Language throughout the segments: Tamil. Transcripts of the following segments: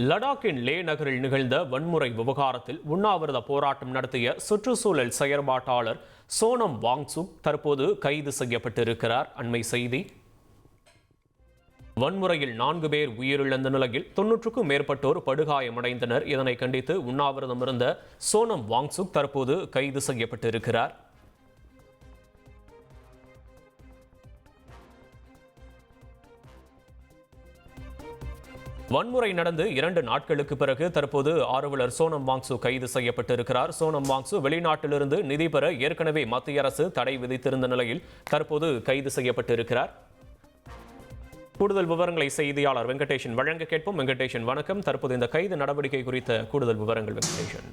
லடாக்கின் லே நகரில் நிகழ்ந்த வன்முறை விவகாரத்தில் உண்ணாவிரத போராட்டம் நடத்திய சுற்றுச்சூழல் செயற்பாட்டாளர் சோனம் வாங்சுக் தற்போது கைது செய்யப்பட்டிருக்கிறார். அண்மை செய்தி. வன்முறையில் 4 பேர் உயிரிழந்த நிலையில் 90க்கும் மேற்பட்டோர் படுகாயமடைந்தனர். இதனை கண்டித்து உண்ணாவிரதம் இருந்த சோனம் வாங்சுக் தற்போது கைது செய்யப்பட்டிருக்கிறார். வன்முறை நடந்து 2 நாட்களுக்கு பிறகு தற்போது ஆர்வலர் சோனம் வாங்சுக் கைது செய்யப்பட்டிருக்கிறார். சோனம் வாங்சுக் வெளிநாட்டிலிருந்து நிதி பெற ஏற்கனவே மத்திய அரசு தடை விதித்திருந்த நிலையில் தற்போது கைது செய்யப்பட்டிருக்கிறார். கூடுதல் விவரங்களை செய்தியாளர் வெங்கடேஷன் வழங்க கேட்போம். வெங்கடேஷன் வணக்கம். தற்போது இந்த கைது நடவடிக்கை குறித்த கூடுதல் விவரங்கள். வெங்கடேஷன்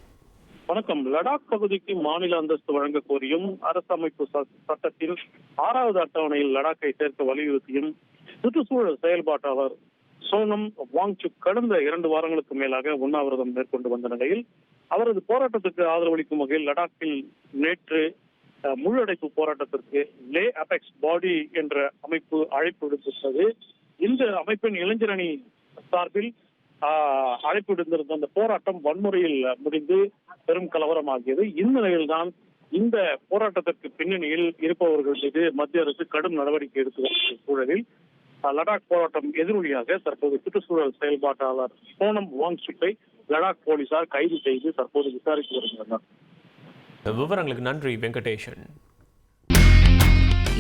வணக்கம். லடாக் பகுதிக்கு மாநில அந்தஸ்து வழங்க கோரியும் அரசமைப்பு சட்டத்தில் 6வது அட்டவணையில் லடாக்கை சேர்க்க வலியுறுத்தியும் சுற்றுச்சூழல் செயல்பாட்டாளர் சோனம் வாங்சுக் கடந்த 2 வாரங்களுக்கு மேலாக உண்ணாவிரதம் மேற்கொண்டு வந்த நிலையில் அவரது போராட்டத்திற்கு ஆதரவளிக்கும் வகையில் லடாக்கில் நேற்று முழு அடைப்பு போராட்டத்திற்கு லே அபெக்ஸ் பாடி என்ற அமைப்பு அழைப்பு விடுத்திருந்தது. இந்த அமைப்பின் இளைஞரணி சார்பில் அழைப்பு விடுத்திருந்த அந்த போராட்டம் வன்முறையில் முடிந்து பெரும் கலவரமாகியது. இந்த நிலையில்தான் இந்த போராட்டத்திற்கு பின்னணியில் இருப்பவர்கள் மீது மத்திய அரசு கடும் நடவடிக்கை எடுத்து வரும் சூழலில் லடாக் போராட்டம் எதிரொலியாக தற்போது சுற்றுச்சூழல் செயல்பாட்டாளர் சோனம் வாங்சுக்கை லடாக் போலீசார் கைது செய்து தற்போது விசாரித்து வருகின்றனர். விவரங்களுக்கு நன்றி வெங்கடேஷன்.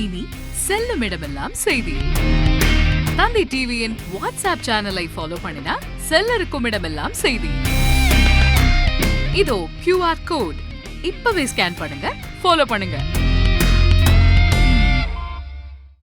இனி செல்லும் இடமெல்லாம் செய்தி. தந்தி டிவியின் வாட்ஸ்அப் சேனலை ஃபாலோ பண்ணினா செல்ல இருக்கும் இடமெல்லாம் செய்தி. இதோ QR கோட் இப்பவே ஸ்கேன் பண்ணுங்க, ஃபாலோ பண்ணுங்க.